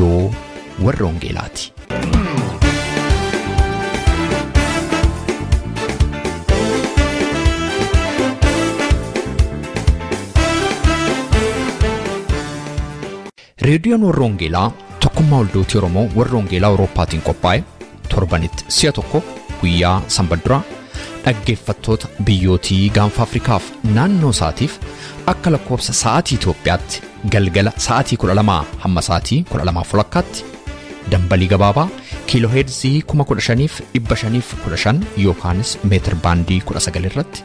Reediyoo warra Wangeelaati. Reediyoon warra Wangeelaa tokkummaa waldoota Oromoo warra Wangeelaa Awurooppaatiin qophaa'e torbanitti si'a tokko guyyaa Sanbadduraa dhaggeeffattoota biyyootii gaanfa Afrikaaf naannoo isaatiif akka lakkoofsa sa'aatii Itoophiyaatti galgala sa'aatii 12 hamma sa'aatii 12:00tti dambalii gabaabaa kiiloo heerzii 15,515 yookaanis meetir baandii 19 irratti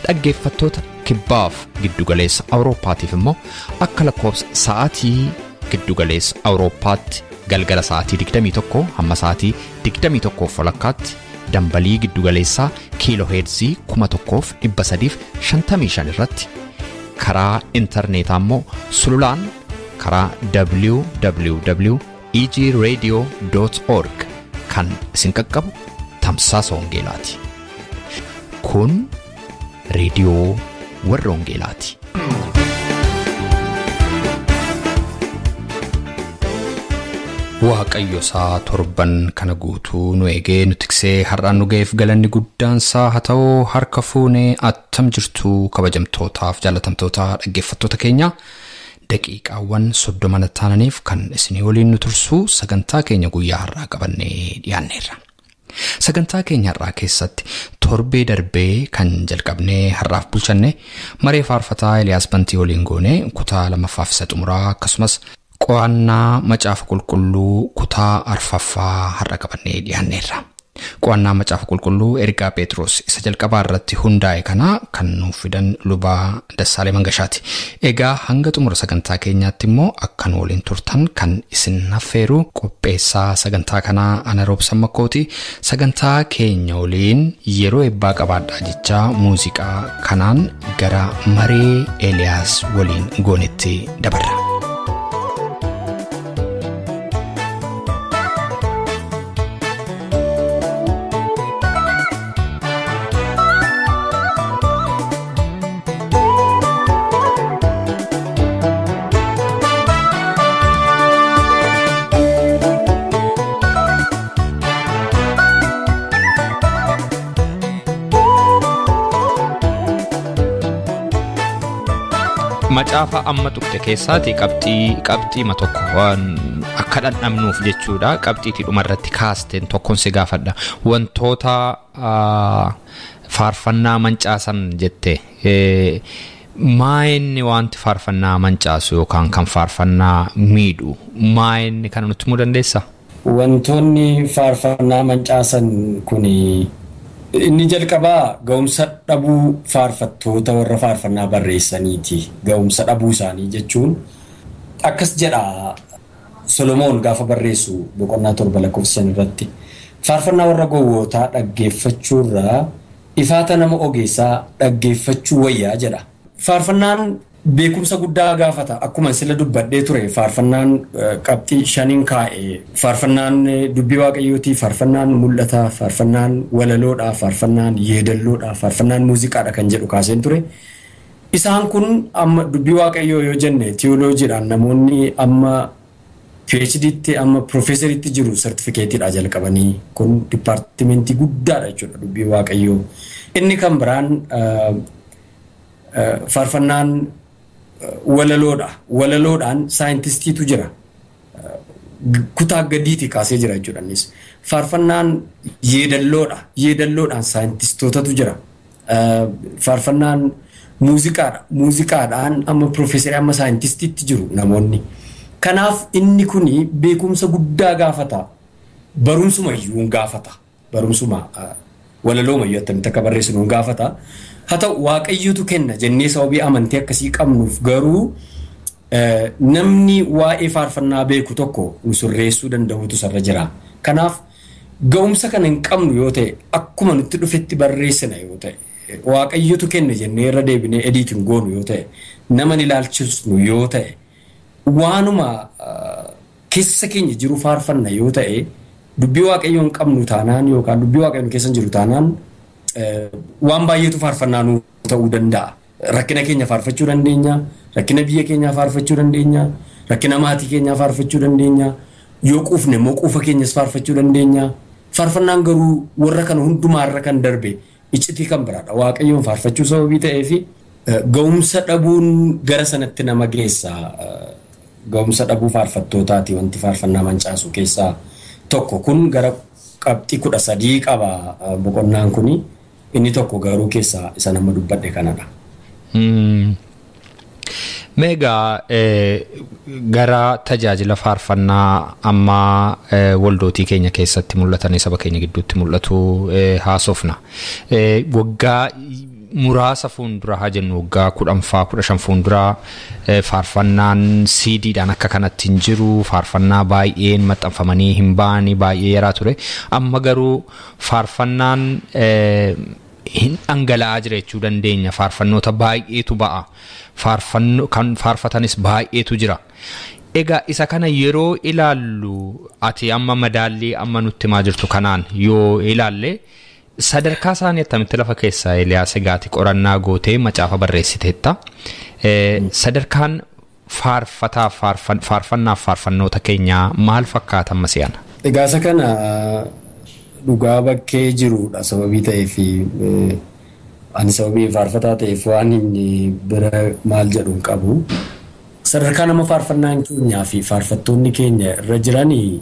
dhaggeeffattoota kibbaaf giddugaleessa Awurooppaatiif immoo akka lakkoofsa sa'aatii giddugaleessa Awurooppaatti galgala sa'aatii 21 hamma sa'aatii 21:00tti dambalii giddugaleessaa kiiloo heerzii 1,355 irratti karaa intarneetaa immoo sululaan karaa www.egradio.org kan isin qaqqabu tamsaasa Wangeelaati. Kun Reediyoo warra Wangeelaati. Waaqayyo isaa torban kana guutuu nu eegee nu tiksee har'aan nu ga'eef galanni guddaansaa haa ta'u harka fuunee attam jirtu kabajamtootaaf jaalatamtoota dhaggeeffattoota keenya daqiiqaawwan 30 taananiif kan isinii waliin nu tursu sagantaa keenya guyyaa har'aa qabannee dhiyaanneerra. Sagantaa keenya har'aa keessatti torbee darbee kan jalqabnee har'aaf bulchanne maree faarfataa Eliyaas Bantii waliin goone kutaa 2ffaa isa xumuraa akkasumas qo'annaa macaafa qulqulluu kutaa 4ffaa har'a qabannee dhiyaanneerra. Qo'annaa macaafa qulqulluu ergaa Phexros isa jalqabaa irratti hundaa'e kana kan nuuf fidan lubaa Dassaalee Mangashaati. Egaa hanga xumura sagantaa keenyaatti immoo akka nu waliin turtan kan isin affeeru qopheessaa sagantaa kanaa ana Roobsan Makkooti. Sagantaa keenya waliin yeroo eebbaa qabaadhaa jecha muuziqaa kanaan gara maree Eliyaas waliin goonetti dabarra. Macaafa amma tuqte keessaati qabxii ma tokko waan akka dhandhamnuuf jechuudha. Qabxiitii dhumarratti kaasteen tokkoon si gaafadha. Wantoota faarfannaa mancaasan jette maayinni wanti faarfannaa mancaasu yookaan kan faarfannaa miidhu maayinni kana nutti himuu dandeessaa? Wantoonni faarfannaa mancaasan kuni inni jalqabaa ga'umsa dhabuu faarfattoota warra faarfannaa barreessaniiti. Ga'umsa dhabuu isaanii jechuun akkas jedha Solomoon gaafa barreessu boqonnaa 7 irratti faarfannaa warra gowwootaa dhaggeeffachuurraa ifaata nama ogeessaa dhaggeeffachuu wayyaa jedha. Faarfannaan beekumsa guddaa gaafata. Akkuma sila dubbadhee ture faarfannaan qabxii 5 kaa'e faarfannaan dubbii waaqayyooti, faarfannaan mul'ata, faarfannaan walaloodha, faarfannaan yeedalloodha, faarfannaan muuziqaadha kan jedhu kaaseen ture. Isaan kun amma dubbii waaqayyoo yoo jenne teoloojiidhaan namoonni amma PhD'tti amma profeesariitti jiru sertifikeetiidha jalqabanii kun dipaartimentii guddaadha jechuudha dubbii waaqayyoo. Inni kan biraan faarfannaan walaloodhaan saayintistiitu jira. Kutaa gadiiti kaasee jira jechuudha innis. Faarfannaan yeedalloodhaan saayintistootatu jira. Faarfannaan muuziqaadhaan amma profeesarii amma saayintistiitti jiru namoonni. Kanaaf inni kuni beekumsa guddaa gaafata. Barumsumayyuu gaafata. Barumsuma walaloomayyuu attamitti akka barreessinu gaafata. Haa ta'u waaqayyotu kenna jennee sababii amantii akkasii qabnuuf garuu namni waa'ee faarfannaa beeku tokko nu sirreessuu danda'utu sarra jira. Kanaaf ga'umsa kana hin qabnu yoo ta'e akkuma nutti dhufetti barreessina yoo ta'e waaqayyotu kenna jennee irra deebinee ediitiin goonu yoo ta'e nama ni ilaalchisnu yoo ta'e waanuma keessa keenya jiru faarfanna yoo ta'e dubbii waaqayyoo hin qabnu taanaan yookaan dubbii waaqayyoo keessa jiru taanaan waan baay'eetu faarfannaa nu ta'uu danda'a. Rakkina keenya faarfachuu dandeenya, rakkina biyya keenyaa faarfachuu dandeenya, rakkina maatii keenyaa faarfachuu dandeenya. Yoo quufne immoo quufa keenyas faarfachuu dandeenya. Faarfannaan garuu warra kana hundumaarra kan darbe iccitii kan biraadha. Waaqayyoon faarfachuu sababii ta'eefi ga'umsa dhabuun gara sanatti nama geessa. Ga'umsa dhabuu faarfattootaati wanti faarfannaa mancaasu keessaa tokko. Kun gara qabxii 13 qaba boqonnaan kuni. Inni tokko garuu keessaa isa nama dubbadhe kanadha. Meegaa gara tajaajila faarfannaa amma waldootii keenya keessatti mul'atan saba keenya gidduutti mul'atu haasofna. Waggaa muraasa fuuldura haa jennu waggaa 10 fuuldura faarfannaan CDdhaan akka kanatti hin jiru, faarfannaa baay'een maxxanfamanii hin baani baay'ee yaraa ture. Amma garuu faarfannaan hin dhangala'aa jira jechuu dandeenya. Faarfannoota baay'eetu ba'a. Kan faarfatanis baay'eetu jira. Egaa isa kana yeroo ilaallu ati amma madaallii amma nutti himaa jirtu kanaan yoo ilaalle sadarkaa isaanii attamitti lafa keessaa Eeliyaas egaati qorannaa gootee macaafa barreessiteetta. Sadarkaan faarfannaaf faarfannoota keenyaa maal fakkaata amma si'ana? Egaa isa kana dhugaa bakkee jirudha sababii ta'eefi ani sababii faarfataa ta'eef waan inni bira maal jedhuun qabu. Sadarkaa nama faarfannaan keenyaa fi faarfattoonni keenya irra jiranii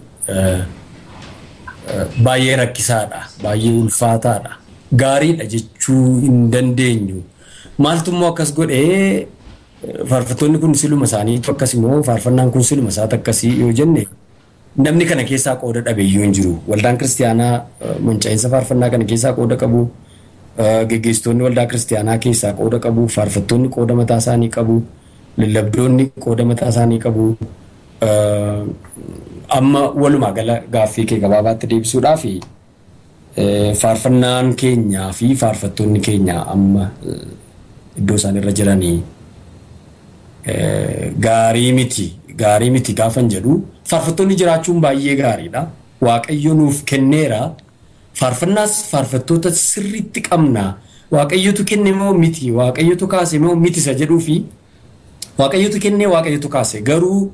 baay'ee rakkisaadha, baay'ee ulfaataadha. Gaariidha jechuu hin dandeenyu. Maaltummoo akkas godhee faarfattoonni kun siluma isaaniitu akkas immoo faarfannaan kun siluma isaati akkasii yoo jenne namni kana keessaa qooda dhabeeyyuu hin jiru. Waldaan kiristaanaa mancaa'insa faarfannaa kana keessaa qooda qabu. Geggeessitoonni waldaa kiristaanaa keessaa qooda qabu. Faarfattoonni qooda mataa isaanii qabu. Lallabdoonni qooda mataa isaanii qabu. Amma walumaa gala gaaffii kee gabaabaatti deebisuudhaaf faarfannaan keenyaa fi faarfattoonni keenya amma iddoo isaan irra jiranii gaarii miti gaafan jedhu faarfattoonni jiraachuun baay'ee gaariidha. Waaqayyo nuuf kenneera. Faarfannaas faarfattoota sirriitti qabna. Waaqayyotu kenne moo miti? Waaqayyotu kaase moo miti isa jedhuu fi waaqayyotu kenne waaqayyotu kaase garuu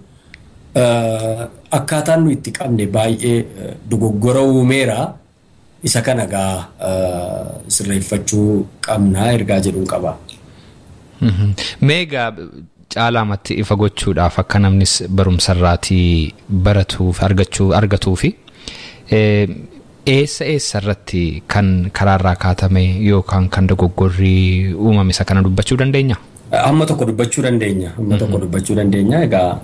akkaataan nu itti qabne baay'ee dogoggora uumeera. Isa kana gaa sirreeffachuu qabna ergaa jedhuun qaba. Meegaa caalaamatti ifa gochuudhaaf akka namnis barumsarraatii baratuuf argatuu fi eessa irratti kan karaarraa kaatame yookaan kan dogoggorri uumame isa kana dubbachuu dandeenya? Amma tokko dubbachuu dandeenya. Egaa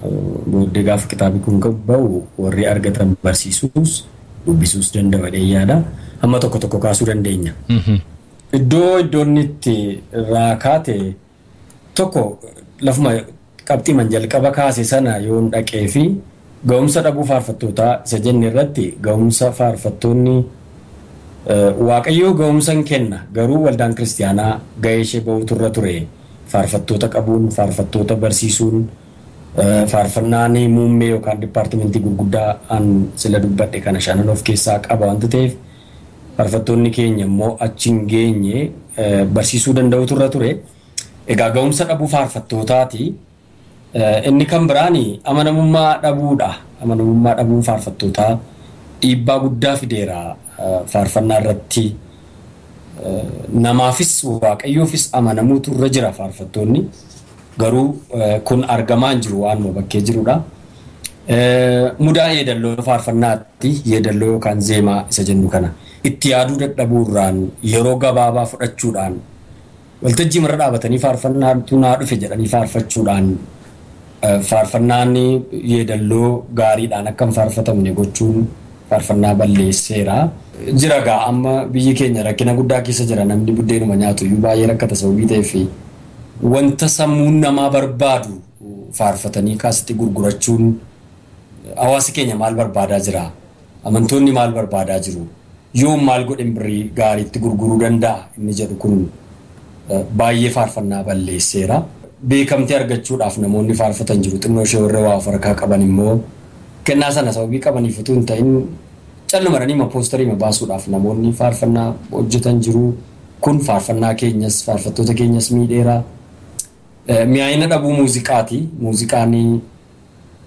booddee gaafa kitaabni kun bahu warri argatan barsiisuus dubbisuus danda'u yaada. Amma tokko kaasuu dandeenya. Iddoon itti raakaate tokko lafuma qabxii jalqaba kaase sana yoon dhaqee fi ga'umsa dhabuu faarfattootaa isa jenne irratti ga'umsa faarfattoonni waaqayyoo ga'umsan kenna garuu waldaan kiristaanaa ga'ee ishee bahuutu irra ture. Faarfattoota qabuun, faarfattoota barsiisuun, faarfannaan muummee yookaan dipaartimentii gurguddaa an sila dubbadhe kana shanan of keessaa qaba wanta ta'eef faarfattoonni keenya immoo achi hin geenye barsiisuu danda'utu irra ture. Egaa ga'umsa dhabuu faarfattootaati. Inni kan biraani amanamummaa dhabuudha. Amanamummaa dhabuu faarfattootaa dhiibbaa guddaa fideera faarfannaa irratti. Namaafis waaqayyoofis amanamuutu irra jira faarfattoonni garuu kun argamaa hin jiru waanuma bakkee jirudha. Mudaa yeedalloo faarfannaatti yeedalloo yookaan zeemaa isa jennu kana itti yaaduu dadhabuurraan yeroo gabaabaa fudhachuudhaan waltajjii marra dhaabatanii faarfannaatu naa dhufe jedhanii faarfachuudhaan faarfannaan yeedalloo gaariidhaan akka hin faarfatamne gochuun faarfannaa balleesseera. Jira gaa amma biyyi keenya rakkina guddaa keessa jira. Namni buddeenuma nyaatu iyyuu baay'ee rakkata sababii ta'eef wanta sammuun namaa barbaadu faarfatanii kaasitti gurgurachuun hawaasi keenya maal barbaadaa jira? Amantoonni maal barbaadaa jiru? Yoom maal godhen birrii gaariitti gurguruu danda'a? Inni jedhu kun baay'ee faarfannaa balleesseera. Beekamtii argachuudhaaf namoonni faarfatan jiru. Xinnoo ishee warra waa of harkaa qaban immoo kennaa sana sababii qabaniif utuu hin ta'in callumadhanii poosterii baasuudhaaf namoonni faarfannaa hojjetan jiru. Kun faarfannaa keenyas faarfattoota keenyas miidheera. Mi'aayina dhabuu muuziqaati. Muuziqaan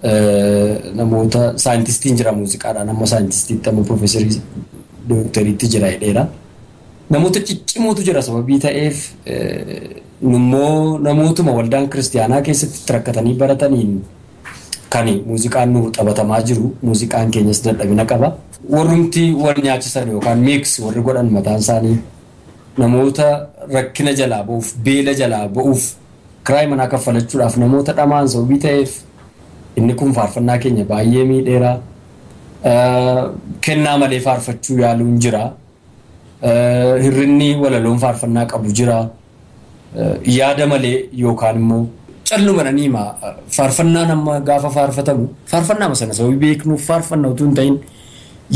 namoota saayintistiin jira muuziqaadhaan amma saayintistiitti amma piroofeesarii dookteriitti jira jedheera. Namoota ciccimootu jira sababii ta'eef nummoo namootuma waldaan kiristaanaa keessatti rakkatanii barataniin kan muuziqaan nu taphatamaa jiru muuziqaan keenyas dadhabina qaba. Warrumti wal nyaachisan yookaan miix warri godhan mataan isaanii namoota rakkina jalaa ba'uuf beela jalaa ba'uuf kiraay manaa kaffalachuudhaaf namoota dhamaan sababii ta'eef inni kun faarfannaa keenya baay'ee miidheera. Kennaa malee faarfachuu yaaluun jira. Hirrinni walaloon faarfannaa qabu jira. Yaada malee yookaan immoo calluma naniima faarfannaan amma gaafa faarfatamu faarfannaama sana sababii beeknuuf faarfanna utuu hin ta'in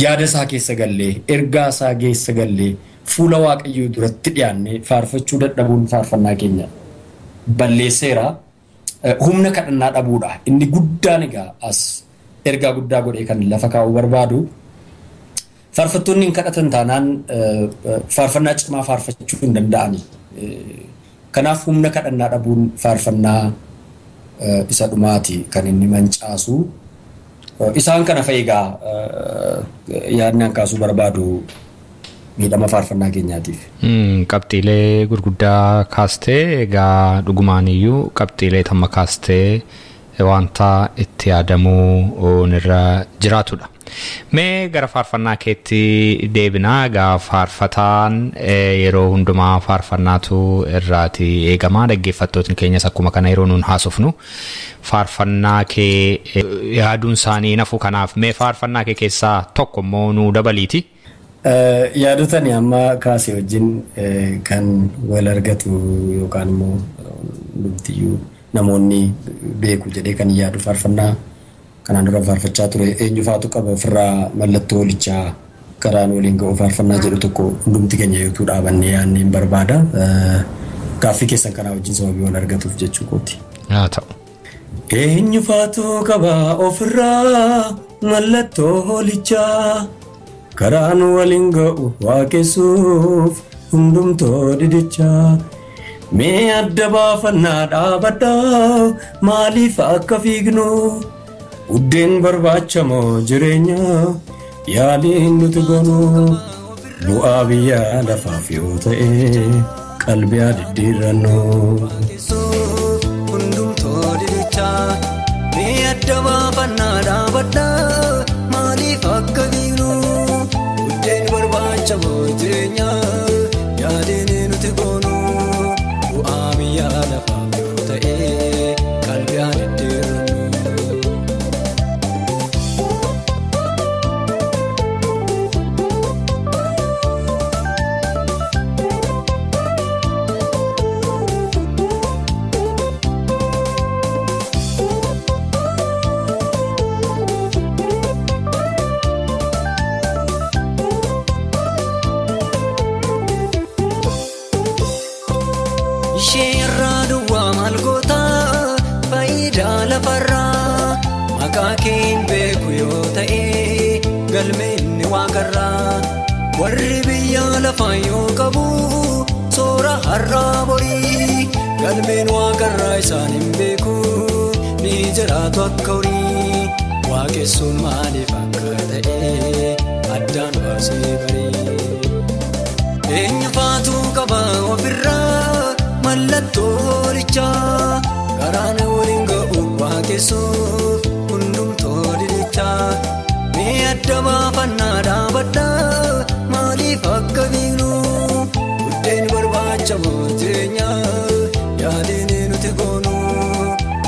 yaada isaa keessa gallee ergaa isaa keessa gallee fuula waaqayyoo duratti dhiyaannee faarfachuu dadhabuun faarfannaa keenya balleesseera. Humna kadhannaa dhabuudha. Inni guddaan egaa as ergaa guddaa godhee kan lafa kaa'uu barbaadu. Faarfattoonni hin kadhatan taanaan faarfannaa cimaa faarfachuu hin danda'ani. Kanaaf humna kadhannaa dhabuun faarfannaa isa dhumaati kan inni mancaasu. Isaan kana fa'igaa yaadni an kaasuu barbaadu miidhama faarfannaa keenyaatiif. Qabxiilee gurguddaa kaastee egaa dhugumaaniyyuu qabxiilee tamma kaastee wanta itti yaadamuu irra jiraatudha. Mee gara faarfannaa keetti deebinaa egaa faarfataan yeroo hundumaa faarfannaatu irraati eegamaa dhaggeeffattootni keenyas akkuma kana yeroo nuun haasofnu faarfannaa kee yaaduun isaanii nafu kanaaf mee faarfannaa kee keessaa tokko immoo nuu dabaliiti. Yaadotani amma kaasee wajjin kan wal argatu yookaan immoo dhumtiyyuu namoonni beeku jedhee kan yaadu faarfannaa kanaan dura faarfachaa ture eenyufaatu qaba ofirraa mallattoo hoolichaa karaan waliin ga'u faarfannaa jedhu tokko hundumti keenya yoo dhaabannee yaadnee hin barbaada. Gaaffii keessan kanaa wajjin sababii wal argatuuf jechuu kooti. Haa ta'u. Eenyufaatu qaba ofirraa mallattoo hoolichaa karaan waliin ga'u waaqessuuf hundumtoo didichaa. Mee adda baafannaa dhaabadhaa maaliif akka fiignu buddeen barbaachamoo jireenya yaaliin nuti goonu bu'aa biyyaa lafaaf yoo ta'e qalbii diddiirrannu. Hundumtoo didichaa mee adda baafannaa dhaabadhaa maaliif akka fiignu buddeen barbaachamoo jireenya yaaliin nuti goonu. Galmeenni waaqarraa warri biyya lafaa yoo qabu soora har'aa borii galmeen waaqarraa isaan hin beeku ni jiraatu akka horii waaqessuun maaliif akka ta'e addaan baasee barii. Eenyufaatu qaba ofirraa mallattoo hoolichaa karaan waliin ga'u waaqessuuf hundumtoo didichaa. Adda baafannaa dhaabadhaa maaliif akka fiignu buddeen barbaachamoo jireenya yaaliin nuti goonu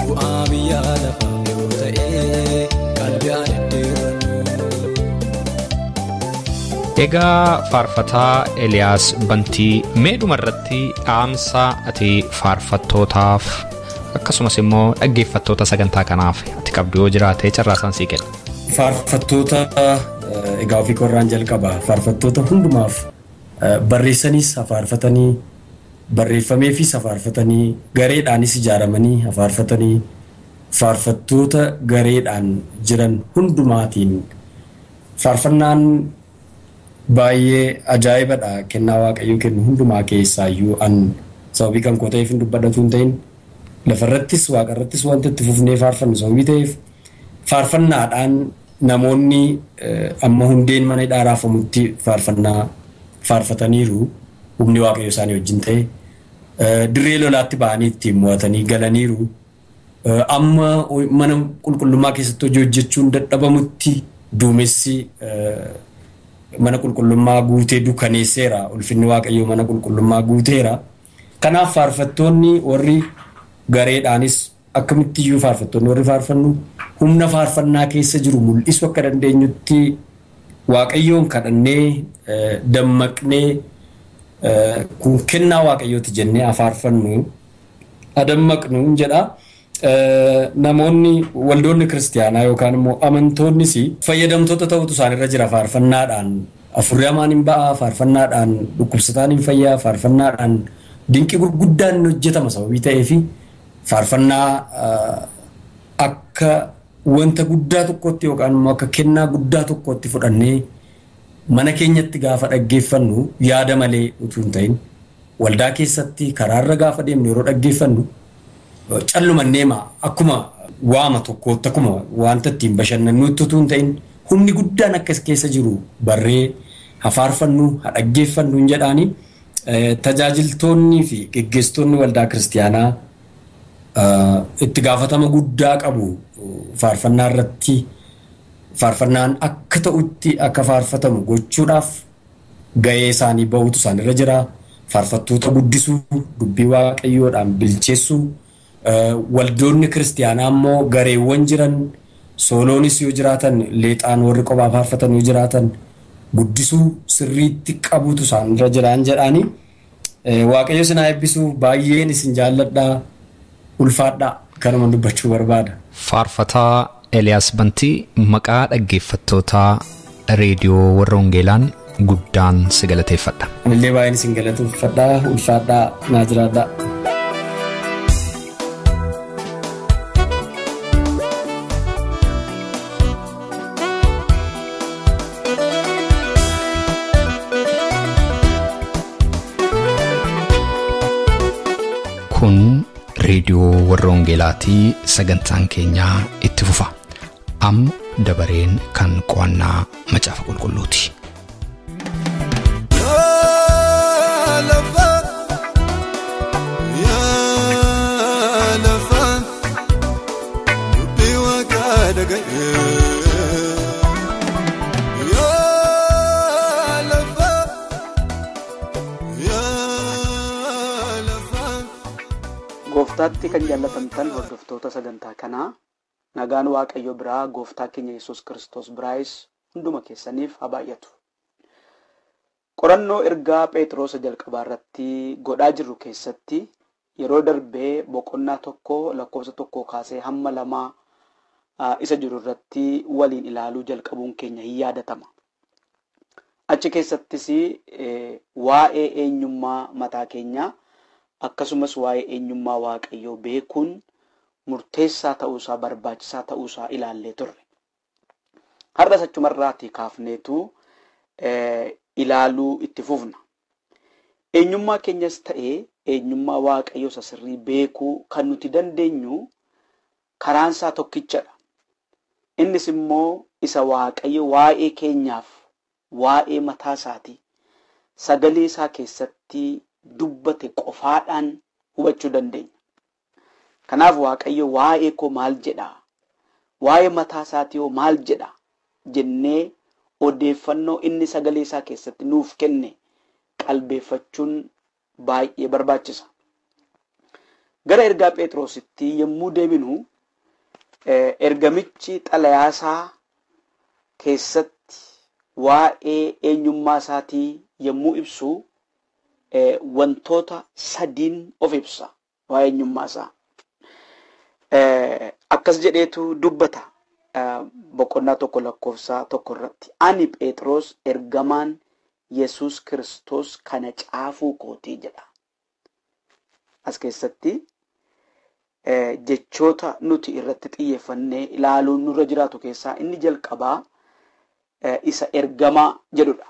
bu'aa biyyaa lafaaf yoo ta'e qalbii diddiirrannu. Egaa faarfataa Eliyaas Bantii meedhuma irratti dhaamsa ati faarfattootaaf akkasumas immoo dhaggeeffattoota sagantaa kanaaf ati qabdu yoo jiraate carraasaan sii kenna. Faarfattoota egaa ofii korraan jalqaba faarfattoota hundumaaf barreessaniis faarfatanii barreeffameefis faarfatanii gareedhaanis ijaaramanii faarfatanii faarfattoota gareedhaan jiran hundumaatiin faarfannaan baay'ee ajaa'ibadha. Kennaa waaqayyoo kennu hundumaa keessaayyuu an sababii kan koo ta'eef hin dubbadhatu hin ta'in lafarrattis waaqarrattis wanta itti fufnee faarfannu sababii ta'eef faarfannaadhaan namoonni amma hundeen mana hidhaa raafamutti faarfannaa faarfataniiru humni waaqayyo isaanii wajjin ta'e dirree lolaatti ba'anii ittiin mo'atanii galaniiru amma mana qulqullummaa keessatti hojjechuun dadhabamutti duumessi mana qulqullummaa guutee dukaneesseera ulfinni waaqayyo mana qulqullummaa guuteera kanaaf faarfattoonni warri gareedhaanis akkamitti iyyuu faarfattoonni warri faarfannu humna faarfannaa keessa jiru mul'isu akka dandeenyutti waaqayyoon kadhannee dammaqnee kun kennaa waaqayyooti jennee afaarfannu adammaqnu jedha namoonni waldoonni kiristaanaa yookaan immoo amantoonnis fayyadamtoota ta'utu isaanirra jira faarfannaadhaan afurri hamaan hin ba'a faarfannaadhaan dhukkubsataan hin fayyaa faarfannaadhaan dinqii gurguddaan hojjetama sababii ta'eefi faarfannaa akka wanta guddaa tokkotti yookaan immoo akka kennaa guddaa tokkotti fudhannee mana keenyatti gaafa dhaggeeffannu yaada malee utuu hin ta'in waldaa keessatti karaarra gaafa deemnu yeroo dhaggeeffannu callumannee akkuma waama tokkotti akkuma wanta ittiin bashannannuutti utuu hin ta'in humni guddaan akkas keessa jiru barree hafaarfannu dhaggeeffannu jedhaani tajaajiltoonni fi geggeessitoonni waldaa kiristaanaa itti gaafatama guddaa qabu faarfannaa irratti faarfannaan akka ta'utti akka faarfatamu gochuudhaaf ga'ee isaanii ba'uutu isaanirra jira faarfattoota guddisuu dubbii waaqayyoodhaan bilcheessuu waldoonni kiristaanaa immoo gareewwan jiran sooloonis yoo jiraatan leexaan warri qophaa faarfatan yoo jiraatan guddisuu sirriitti qabuutu isaanirra jiraan jedhaani waaqayyo isin haa eebbisu baay'een isin jaalladhaa ulfaadhaa kanuma dubbachuu barbaada. Faarfataa Eliyaas Bantii maqaa dhaggeeffattoota reediyoo warra Wangeelaan guddaan si galateeffadha. Anillee baay'een isin galateeffadhaa ulfaadhaa naa jiraadhaa. Kun reediyoo warra Wangeelaatii sagantaan keenyaa itti fufa. Amma dabareen kan qo'annaa macaafa qulqulluuti. Gooftaatti kan jaallatamtan hordoftoota sagantaa kanaa nagaan waaqayyo biraa gooftaa keenya Yesuus Kiristoos biraayis hunduma keessaniif haa baay'atu. Qorannoo ergaa Phexros jalqabaa irratti godhaa jirru keessatti yeroo darbee boqonnaa 1 lakkoofsa 1 kaasee hamma 2 isa jiru irratti waliin ilaaluu jalqabuun keenya hin yaadatama. Achi keessattis waa'ee eenyummaa mataa keenyaa akkasumas waa'ee eenyummaa waaqayyoo beekuun murteessaa ta'uusaa barbaachisaa ta'uusaa ilaallee turre. Har'as achumarraatii kaafneetu ilaaluu itti fufna. Eenyummaa keenyas ta'ee eenyummaa waaqayyoo isa sirrii beekuu kan nuti dandeenyu karaansaa tokkichadha. Innis immoo isa waaqayyo waa'ee keenyaaf waa'ee mataa isaatii sagalee isaa keessatti dubbate qofaadhaan hubachuu dandeenya. Kanaaf waaqayyo waa'ee koo maal jedha? Waa'ee mataa isaatii maal jedha? Jennee odeeffannoo inni sagalee isaa keessatti nuuf kenne qalbeeffachuun baay'ee barbaachisa. Gara ergaa Phexrositti yommuu deebinu ergamichi xalayaasaa keessatti waa'ee eenyummaa isaatii yommuu ibsu wantoota sadiin of ibsa waa'ee eenyummaa isaa. Akkas jedheetu dubbata boqonnaa 1 lakkoofsa 1 irratti. Ani Phexros ergamaan Yesuus Kiristoos kana caafuu kootii jedha. As keessatti jechoota nuti irratti xiyyeeffannee ilaaluun nurra jiraatu keessaa inni jalqabaa isa ergamaa jedhudha.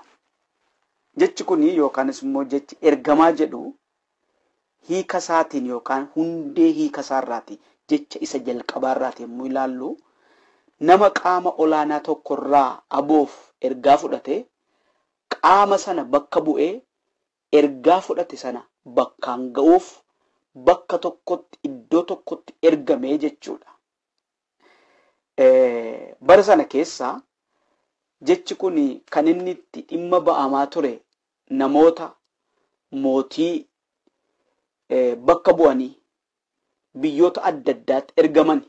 Jechi kuni yookaanis immoo jechi ergamaa jedhu hiika isaatiin yookaan hundee hiika isaarraati jecha isa jalqabaarraati yommuu ilaallu nama qaama olaanaa tokkorraa aboof ergaa fudhate qaama sana bakka bu'ee ergaa fudhate sana bakkaan ga'uuf bakka tokkotti iddoo tokkotti ergamee jechuudha. Bara sana keessa jechi kun kan inni itti dhimma ba'amaa ture namoota mootii bakka bu'anii biyyoota adda addaatti ergaman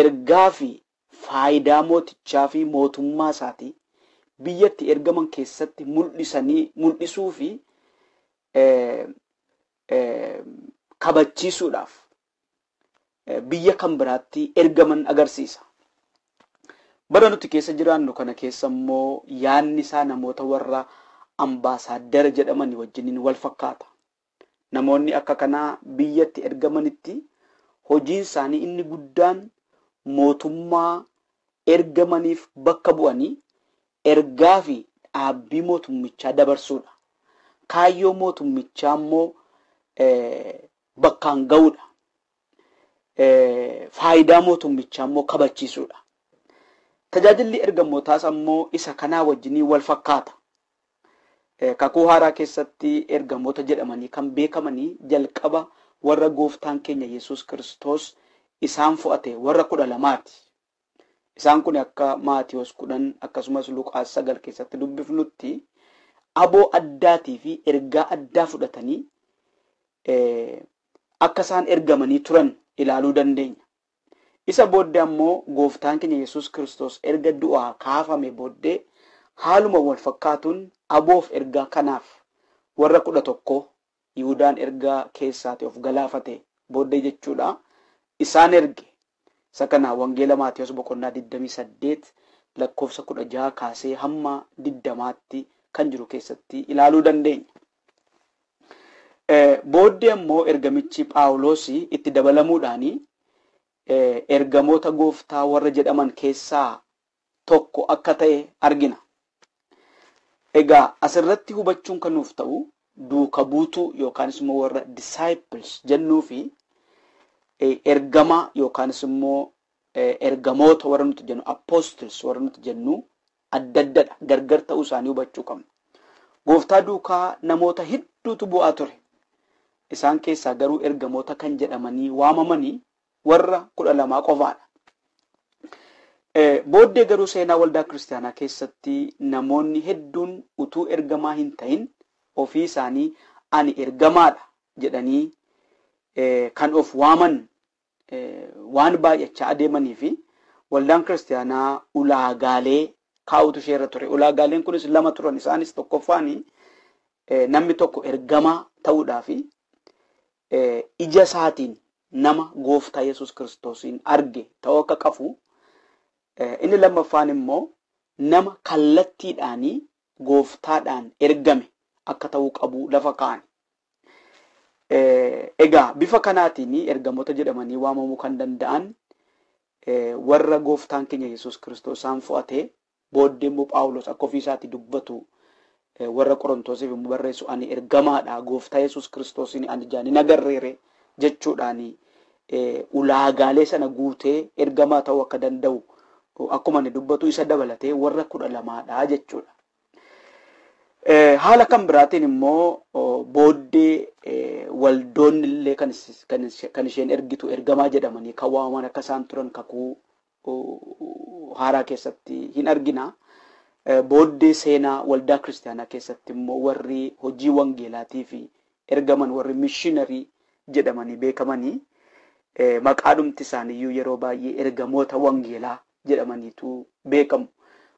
ergaa fi faayidaa mootichaa fi mootummaa isaatii biyyatti ergaman keessatti mul'isuu fi kabachiisuudhaaf biyya kan biraatti ergaman agarsiisa. Bara nuti keessa jiraannu kana keessa immoo yaanni isaa namoota warra ambaasaaddara jedhamanii wajjiniin wal fakkaata. Namoonni akka kanaa biyyatti ergamanitti hojiin isaanii inni guddaan mootummaa ergamaniif bakka bu'anii ergaa fi dhaabbii mootummichaa dabarsuudha. Kaayyoo mootummichaa immoo bakkaan ga'uudha. Faayidaa mootummichaa immoo kabachiisuudha. Tajaajilli ergamootaas ammoo isa kanaa wajjinii wal fakkaata. Kakuu haaraa keessatti ergamoota jedhamanii kan beekamanii jalqaba warra gooftaan keenya Yesuus Kiristoos isaan fo'ate warra 12ti. Isaan kun akka Maatiyos 10 akkasumas Luqaas 9 keessatti dubbifnutti aboo addaatii fi ergaa addaa fudhatanii akka isaan ergamanii turan ilaaluu dandeenya. Isa booddee ammoo gooftaan keenya Yesuus Kiristoos erga du'aa kaafame booddee haaluma wal fakkaatuun aboof ergaa kanaaf warra 11 Yihuudaan ergaa keessaati of galaafate booddee jechuudha. Isaan erge isa kana wangeela Maatiyos boqonnaa 28 lakkoofsa 16 kaasee hamma 20tti kan jiru keessatti ilaaluu dandeenya. Booddee ammoo ergamichi Phaawulos itti dabalamuudhaani ergamoota gooftaa warra jedhaman keessaa tokko akka ta'e argina. Egaa asirratti hubachuun kan nuuf ta'u duuka buutuu yookaanis immoo warra disciples jennuu fi ergama yookaanis immoo ergamoota warra nuti jennu apostles warra nuti jennu adda addadha. Gargar ta'uu isaanii hubachuu qabna. Gooftaa duukaa namoota hedduutu bu'aa ture. Isaan keessaa garuu ergamoota kan jedhamanii waamamanii warra 12 qofaadha. Booddee garuu seenaa waldaa kiristaanaa keessatti namoonni hedduun utuu ergamaa hin ta'in ofii isaanii ani ergamaadha jedhanii kan of waaman waan baay'achaa adeemanii fi waldaan kiristaanaa ulaagaalee kaa'utu isheerra ture. Ulaagaaleen kunis 2 turan. Isaanis tokkoffaanii namni tokko ergamaa ta'uudhaa fi ija isaatiin nama gooftaa Yesuus Kiristoosiin arge ta'uu akka qabu. Inni lammaffaan immoo nama kallattiidhaanii gooftaadhaan ergame akka ta'uu qabu lafa kaa'an. Egaa bifa kanaatiin ergamoota jedhamanii waamamuu kan danda'an warra gooftaan keenya Yesuus Kiristoos isaan fo'ate booddee immoo Phaawulos akka ofii isaatti dubbatu warra Qorontosiif immoo barreessu ani ergamaadha gooftaa Yesuus Kiristoosiin ani jaani nagarreere jechuudhaani ulaagaalee sana guutee ergamaa ta'uu akka danda'u akkuma inni dubbatu isa dabalatee warra 12dha jechuudha. Haala kan biraatiin immoo booddee waldoonni illee kan isheen ergitu ergamaa jedhamanii kan waamaman akka isaan turan kakuu haaraa keessatti hin argina. Booddee seenaa waldaa kiristaanaa keessatti immoo warri hojii wangeelaatii fi ergaman warri missionarii jedhamanii beekamanii maqaadhumti isaaniiyyuu yeroo baay'ee ergamoota wangeelaa jedhamaniitu beekamu.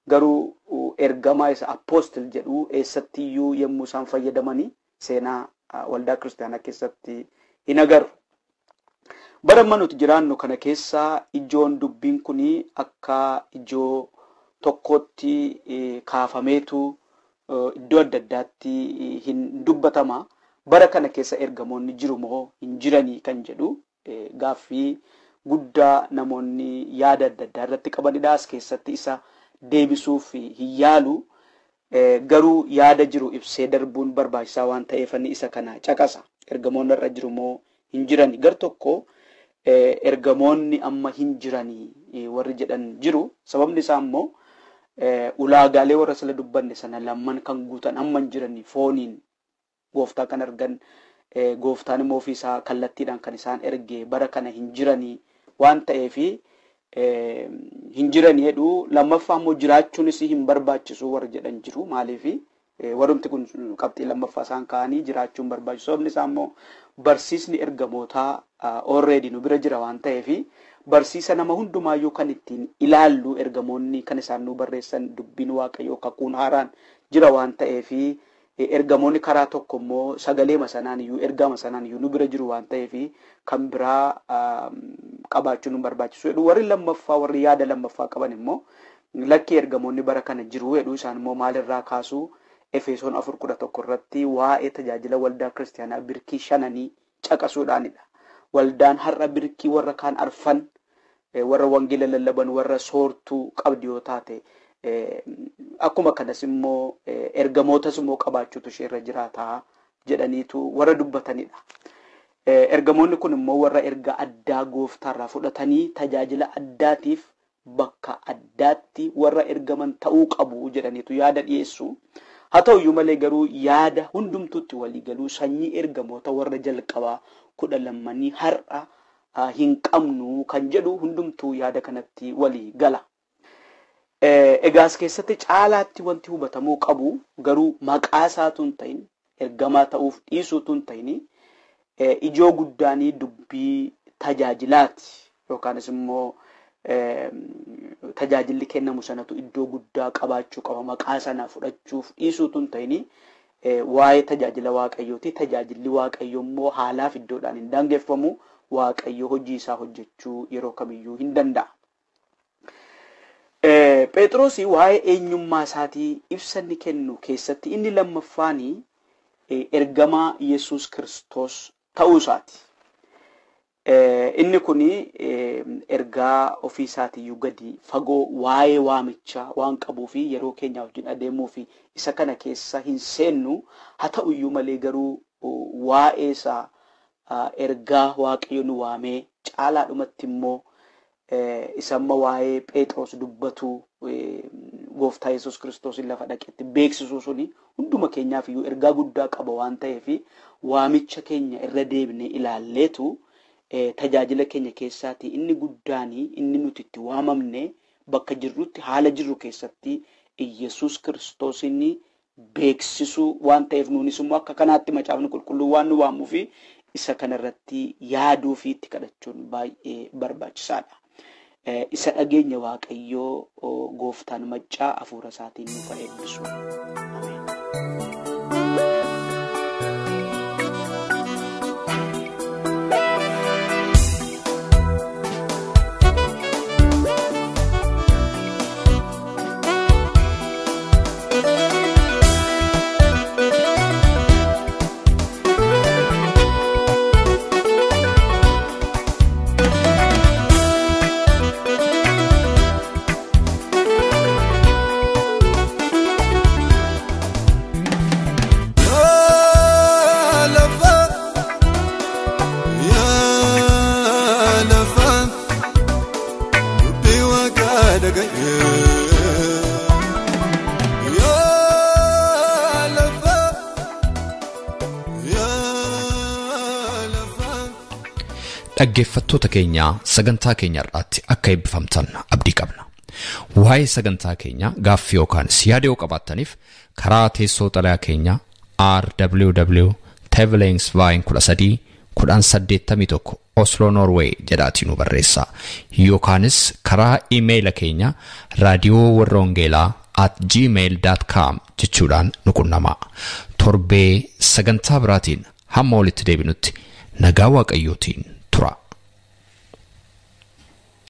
Garuu ergamaa isa apostle jedhu eessattiyyuu yommuu isaan fayyadamanii seenaa waldaa kiristaanaa keessatti hin agarru. Bara amma nuti jiraannu kana keessa ijoon dubbiin kuni akka ijoo tokkotti kaafameetu iddoo adda addaatti hin dubbatama. Bara kana keessa ergamoonni jiru moo hin jiranii kan jedhu gaaffii guddaa namoonni yaada adda addaa irratti qabanidha. As keessatti isa deebisuuf hin yaalu. Garuu yaada jiru ibsee darbuun barbaachisaa waan ta'eef isa kana caqasa. Ergamoonni irra jiru moo hin jirani? Gar tokko ergamoonni amma hin jiranii warri jedhan jiru. Sababni isaa immoo ulaagaalee warra sila dubbanne sana lamman kan guutan amma hin jiranii fooniin gooftaa kan argan gooftaan immoo ofiisaa kallattiidhaan kan isaan erge bara kana hin jiranii waan ta'eefi hin jiranii jedhu. Lammaffaa immoo jiraachuunis hin barbaachisu warra jedhan jiru. Maaliifi warumti kun qabxii lammaffaa isaan kaanii jiraachuun barbaachisu. Sababni isaa immoo barsiisni ergamootaa already nu bira jira waan ta'eefi barsiisa nama hundumaayyuu kan ittiin ilaallu ergamoonni kan isaan nu barreessan dubbiin waaqayyoo kakuun haaraan jira waan ta'eefi ergamoonni karaa tokko immoo sagalee masanaaniyyuu ergaa masanaaniyyuu nu bira jiru waan ta'eefi kan biraa qabaachuun nu barbaachisu jedhu. Warri lammaffaa warri yaada lammaffaa qaban immoo lakkii ergamoonni bara kana jiru jedhu. Isaan immoo maalirraa kaasuu Efesoon 4:11 irratti waa'ee tajaajila waldaa kiristaanaa birkii 5 caqasuudhaanidha. Waldaan har'a birkii warra kaan arfan warra wangeela lallaban warra soortuu qabdi yoo taate akkuma kanas immoo ergamootas immoo qabaachuutu isheerra jiraataa jedhaniitu warra dubbatanidha. Ergamoonni kun immoo warra erga addaa gooftaarraa fudhatanii tajaajila addaatiif bakka addaatti warra ergaman ta'uu qabu jedhaniitu yaada dhiyeessu. Haa ta'uyyuu malee garuu yaada hundumtuutti walii galuu sanyii ergamoota warra jalqabaa 12 har'a hin qabnu kan jedhu hundumtuu yaada kanatti walii gala. Egaas keessatti caalaatti wanti hubatamuu qabu garuu maqaa isaatu hin ta'in ergamaa ta'uuf dhiisuutu hin ta'in ijoo guddaanii dubbii tajaajilaati yookaanis immoo tajaajilli kennamu sanatu iddoo guddaa qabaachuu qaba. Maqaa sana fudhachuuf dhiisuutu hin ta'in waa'ee tajaajila waaqayyooti. Tajaajilli waaqayyoo immoo haalaaf iddoodhaan hin daangeffamu. Waaqayyo hojii isaa hojjechuu yeroo kamiyyuu hin danda'a. Phexros waa'ee eenyummaa isaatii ibsa inni kennu keessatti inni lammaffaanii ergamaa Yesuus Kiristoos ta'uu isaati. Inni kuni ergaa ofii isaatiiyyuu gadi fagoo waa'ee waamichaa waan qabuu fi yeroo keenyaa wajjin adeemuu fi isa kana keessa hin seennu. Haa ta'uyyuu malee garuu waa'ee isaa ergaa waaqayyo nu waamee caalaadhumatti immoo isa amma waa'ee Phexros dubbatu gooftaa Yesuus Kiristoos lafa dhaqetti beeksisuu suni hunduma keenyaaf iyyuu ergaa guddaa qaba waan ta'eef waamicha keenya irra deebinee ilaalleetu tajaajila keenya keessatti inni guddaanii inni nuti itti waamamne bakka jirrutti haala jirru keessatti Yesuus Kiristoos inni beeksisuu waan ta'eef nuunis immoo akka kanaatti macaafni qulqulluu waan nu waamuu fi isa kanarratti yaaduu fi itti kadhachuun baay'ee barbaachisaadha. Isa dhageenya waaqayyoo gooftaan maccaa hafuura isaatiin nuuf eebbisu. Dhaggeeffattoota keenya sagantaa keenya irratti akka eebbifamtan abdii qabna. Waa'ee sagantaa keenya gaaffii yookaan yaada yoo qabaattaniif karaa teessoo xalayaa keenya rwv@tevelingsvine13 Oslo Norway jedhaatiin nu barreessaa yookaanis karaa iimeeyila keenya raadiyoowwarrawangeelaa@gmail.com jechuudhaan nu qunnamaa. Torbee sagantaa biraatiin hamma walitti deebinutti nagaa waaqayyootiin